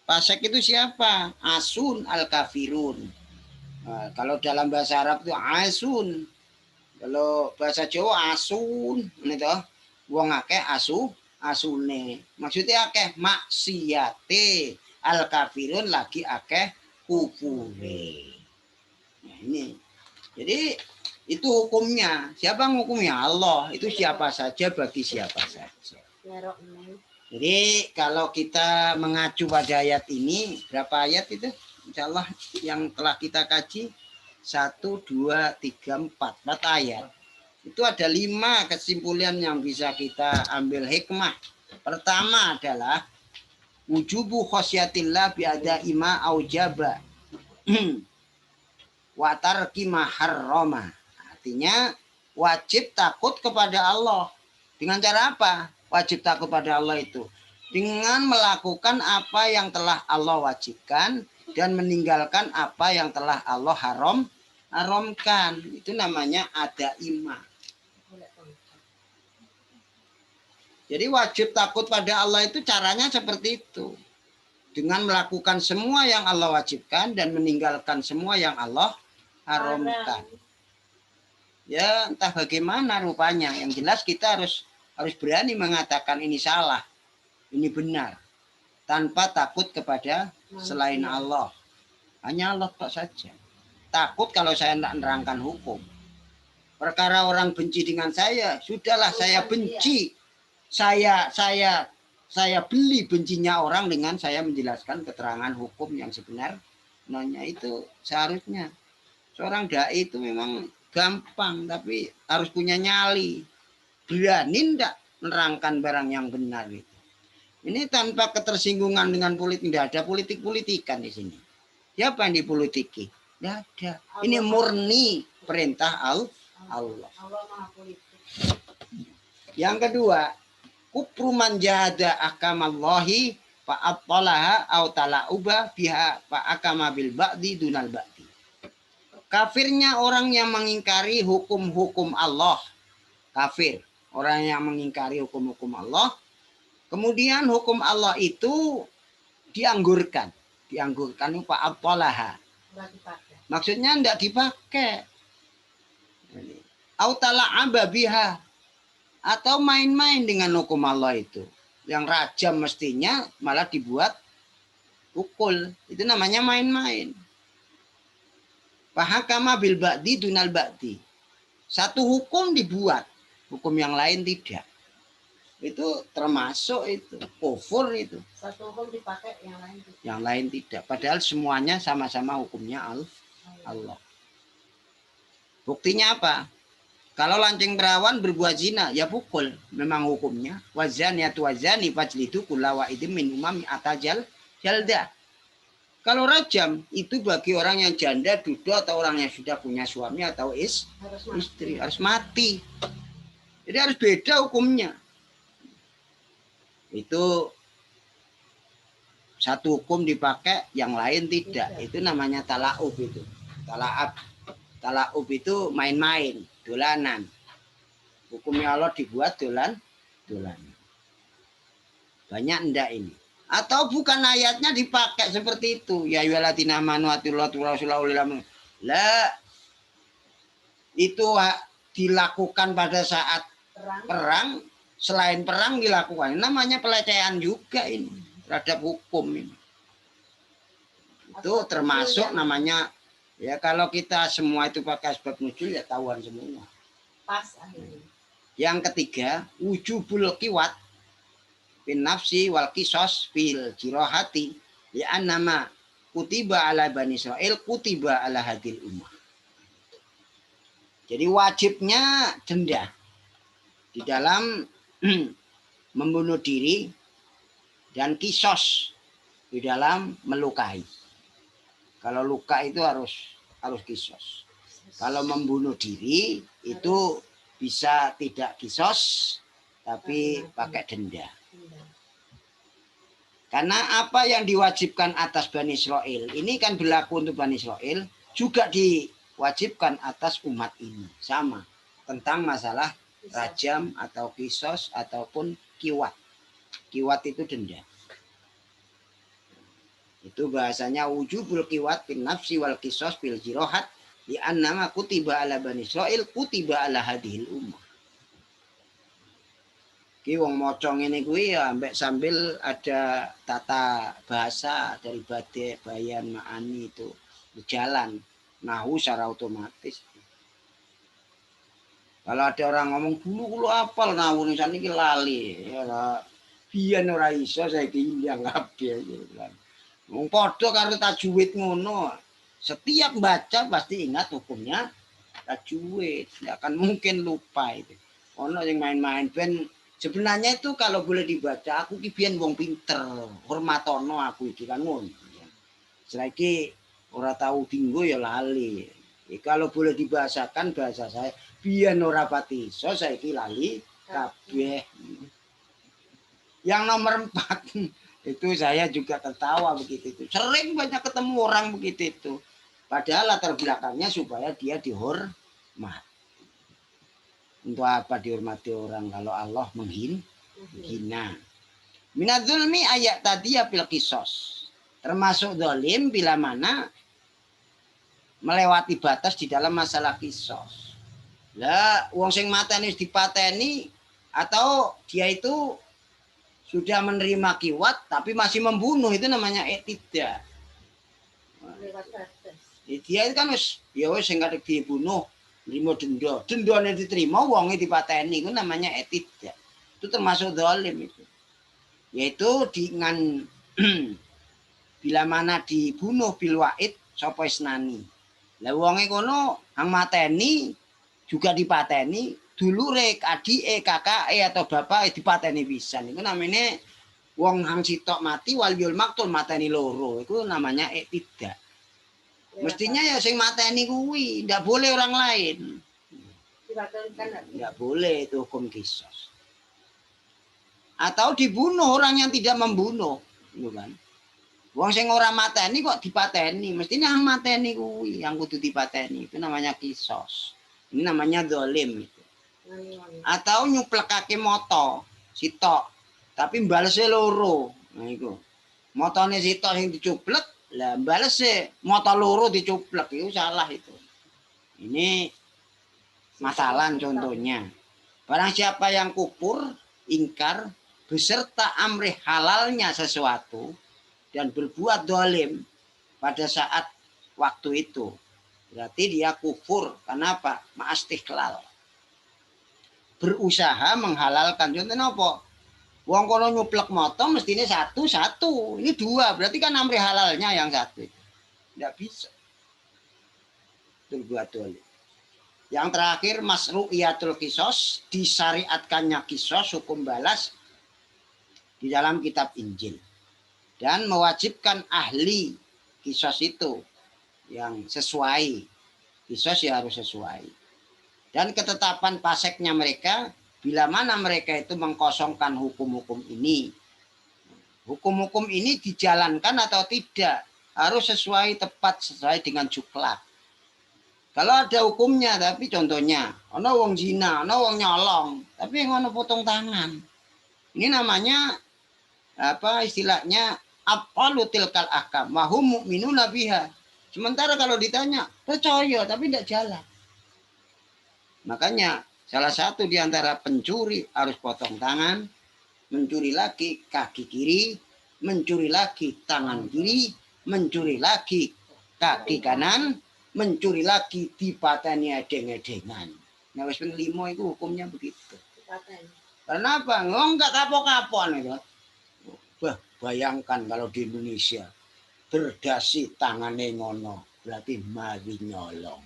Fasek itu siapa? Asun al-kafirun. Nah, kalau dalam bahasa Arab itu asun. Kalau bahasa Jawa asun. Ini toh. Wong akeh asune. Maksudnya akeh maksiate. Al-kafirun lagi akeh kufure. Nah, ini. Jadi itu hukumnya. Siapa hukumnya? Allah. Itu siapa saja bagi siapa saja. Jadi kalau kita mengacu pada ayat ini, berapa ayat itu? Insya Allah yang telah kita kaji 1, 2, 3, 4 ayat. Itu ada 5 kesimpulan yang bisa kita ambil hikmah. Pertama adalah wujubu khosyatillah biada ima aujaba watarki maharroma. Artinya wajib takut kepada Allah. Dengan cara apa? Wajib takut pada Allah itu dengan melakukan apa yang telah Allah wajibkan dan meninggalkan apa yang telah Allah haramkan. Itu namanya ada iman. Jadi wajib takut pada Allah itu caranya seperti itu. Dengan melakukan semua yang Allah wajibkan dan meninggalkan semua yang Allah haramkan. Ya entah bagaimana rupanya. Yang jelas kita harus berani mengatakan ini salah, ini benar, tanpa takut kepada selain Allah. Hanya Allah kok saja. Takut kalau saya tidak menerangkan hukum. Perkara orang benci dengan saya, sudahlah saya benci. Saya beli bencinya orang dengan saya menjelaskan keterangan hukum yang sebenar. Nanya itu seharusnya. Seorang dai itu memang gampang, tapi harus punya nyali. Berani tidak menerangkan barang yang benar itu. Ini tanpa ketersinggungan dengan politik. Tidak ada politik-politikan di sini. Siapa yang dipolitiki? Tidak ada. Ini murni perintah Allah. Yang kedua, kufru man jahada akamallahi fa'attalaha aw tala'uba biha fa'akama bil ba'di dunal ba'di. Kafirnya orang yang mengingkari hukum-hukum Allah. Kafir. Orang yang mengingkari hukum-hukum Allah. Kemudian hukum Allah itu dianggurkan. Dianggurkan fa'attalaha. Maksudnya tidak dipakai. Aw tala'aba biha. Atau main-main dengan hukum Allah itu. Yang rajam mestinya malah dibuat pukul. Itu namanya main-main. Fahakama bil ba'di dunal ba'di. Satu hukum dibuat, hukum yang lain tidak. Itu termasuk itu kufur itu. Satu hukum dipakai, yang lain tidak. Yang lain tidak. Padahal semuanya sama-sama hukumnya Allah. Buktinya apa? Kalau lancing perawan berbuat zina, ya pukul. Memang hukumnya. Wazaniyatu wazani fajlidu kulla wahidin min umami atajal jalda. Kalau rajam, itu bagi orang yang janda, duda, atau orang yang sudah punya suami atau istri. Harus mati. Jadi harus beda hukumnya. Itu satu hukum dipakai, yang lain tidak. Itu namanya tala'ub itu. Tala'ub itu main-main. Dolanan. Hukumnya Allah dibuat dolan. Banyak enggak ini. Atau bukan ayatnya dipakai seperti itu. Ya ayyuhalladzina amanu atiullaha wa rasulahu. Lah. Itu dilakukan pada saat perang. Selain perang dilakukan. Namanya pelecehan juga ini. Terhadap hukum ini. Itu termasuk namanya. Ya kalau kita semua itu pakai sebab nuzul ya tahuan semua. Pas akhirnya. Yang ketiga, wujubul qiwat bin nafsi wal qisos fil jirahati ya annama kutiba ala bani Israil kutiba ala hadil ummah. Jadi wajibnya denda di dalam membunuh diri dan kisos di dalam melukai. Kalau luka itu harus kisos. Kalau membunuh diri itu bisa tidak kisos tapi pakai denda. Karena apa yang diwajibkan atas Bani Israel ini kan berlaku untuk Bani Israel juga diwajibkan atas umat ini. Sama tentang masalah rajam atau kisos ataupun kiwat. Kiwat itu denda. Itu bahasanya wujubul qiwat bin nafsi wal qisos bil jirohat di annama kutiba ala bani Israil kutiba ala hadhil ummah. Ki wong maca ngene kuwi ya ambek sambil ada tata bahasa dari bade bayan ma'ani itu berjalan nahu secara otomatis. Kalau ada orang ngomong dulu apal nahu nisan iki lali ya biyen ora iso saiki ilang kabeh gitu kan. Wong padha karo tajwid ngono. Setiap baca pasti ingat hukumnya tajwid. Tidak akan mungkin lupa itu. Ono yang main-main ben sebenarnya itu kalau boleh dibaca aku ki biyen wong pinter, hormatono aku iki kan ngono. Saiki ora tahu dinggo ya lali. Kalau boleh dibahasakan bahasa saya biyen ora pati iso saiki lali kabeh. Yang nomor 4 itu saya juga tertawa begitu itu. Sering banyak ketemu orang begitu itu. Padahal latar belakangnya supaya dia dihormat. Untuk apa dihormati orang kalau Allah menghina. Minadzulmi ayat tadi ya fil qisos. Termasuk zalim bila mana melewati batas di dalam masalah qisos. Lah wong sing mateni dipateni atau dia itu sudah menerima kiwat tapi masih membunuh itu namanya tidak. Dia itu kan ya wis sing kadek dibunuh nrimo denda. Dendane diterima wonge dipateni itu namanya tidak. Itu termasuk zalim itu. Yaitu dengan bila mana dibunuh bil wa'id sapa isnani. Lah wonge kono hang mateni juga dipateni dulure, adike, kakake atau bapak dipateni pisan. Iku namanya wong hang sitok mati waliul maktul mateni loro. Itu namanya tidak. Mestinya ya sing mateni kuwi, ndak boleh orang lain. Ndak boleh itu hukum kisos. Atau dibunuh orang yang tidak membunuh, gitu kan. Wong sing ora mateni kok dipateni, mestinya hang mateni kuwi yang kudu dipateni. Itu namanya kisos. Ini namanya zalim. Atau nyuplekake moto sitok tapi balese loro. Nah iku motone sitok sing dicuplek lah balese moto loro dicuplek itu salah itu. Ini masalah contohnya. Barang siapa yang kufur ingkar beserta amrih halalnya sesuatu dan berbuat dolim pada saat waktu itu, berarti dia kufur. Kenapa? Ma'astiqlal, berusaha menghalalkan. Contohnya apa? Wong kono nyuplek moto mestinya satu, ini dua, berarti kan amrih halalnya yang satu. Tidak bisa berbuat dolim. Yang terakhir masru'iyatul kisos, disyariatkannya kisos, hukum balas di dalam kitab Injil, dan mewajibkan ahli kisos itu yang sesuai. Kisos ya harus sesuai. Dan ketetapan paseknya mereka, bila mana mereka itu mengkosongkan hukum-hukum ini. Hukum-hukum ini dijalankan atau tidak, harus sesuai, tepat, sesuai dengan juklak. Kalau ada hukumnya, tapi contohnya, ono wong zina, ono wong nyolong, tapi ngono potong tangan. Ini namanya apa istilahnya? Apalu tilkal ahkam, mahum mu'minuna biha. Sementara kalau ditanya, percaya tapi tidak jalan. Makanya salah satu di antara pencuri harus potong tangan, mencuri lagi kaki kiri, mencuri lagi tangan kiri, mencuri lagi kaki kanan, mencuri lagi dipateni edeng-edengan. Nah wis ping 5 itu hukumnya begitu. Karena apa? Enggak kapok-kapok nih. Wah, bayangkan kalau di Indonesia berdasi tangannya ngono, berarti mari nyolong.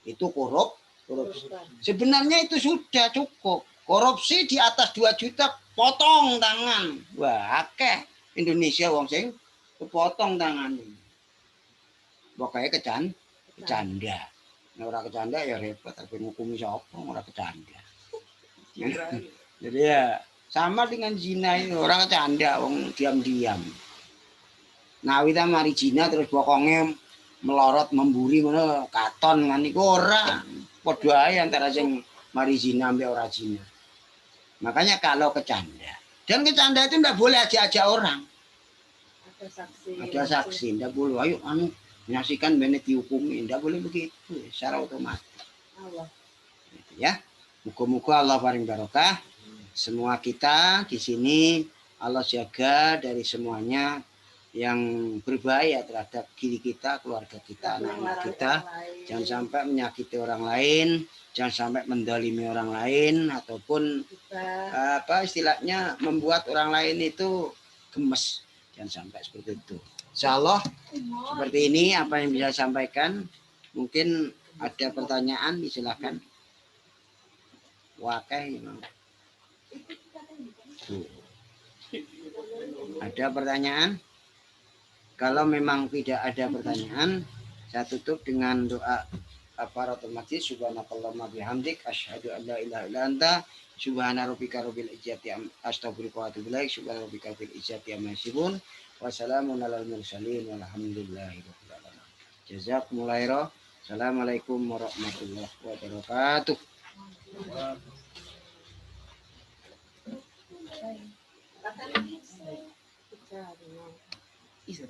Itu korupsi. Sebenarnya itu sudah cukup. Korupsi di atas 2 juta potong tangan. Wah, akeh Indonesia wong sing kepotong tangan. Pokoknya kecanda. Nah, orang kecanda ya repot, tapi ngukumi sapa orang kecanda. Jadi ya sama dengan zina itu, orang kecanda, wong diam-diam. Nah, kita mari zina terus bokongnya melorot memburi ngono katon kan iku ora padha ae antara sing mari zina ambek ora zina. Makanya kalau kecanda, dan kecanda itu enggak boleh ajak-ajak orang. Ada saksi, enggak boleh. Ayo menyaksikan bene dihukumi, enggak boleh begitu secara otomatis. Allah. Ya. Muga-muga Allah paring barokah. Semua kita di sini Allah jaga dari semuanya yang berbahaya terhadap diri kita, keluarga kita, anak-anak kita. Jangan sampai menyakiti orang lain, jangan sampai mendolimi orang lain, ataupun apa istilahnya membuat orang lain itu gemes. Jangan sampai seperti itu. Insyaallah seperti ini apa yang bisa sampaikan. Mungkin ada pertanyaan, silakan. Wakai ada pertanyaan? Kalau memang tidak ada pertanyaan, saya tutup dengan doa kafaratul majlis. Subhanakallahumma bihamdik asyhadu an la ilaha illa anta subhana rabbika rabbil izzati astaghfiruka wa atubu ilaik. Subhana rabbika rabbil izzati amma yasifun. Wassalamun alal mursalin walhamdulillahi rabbil alamin. Jazakumullahu khairan. Assalamualaikum warahmatullahi wabarakatuh. Isa.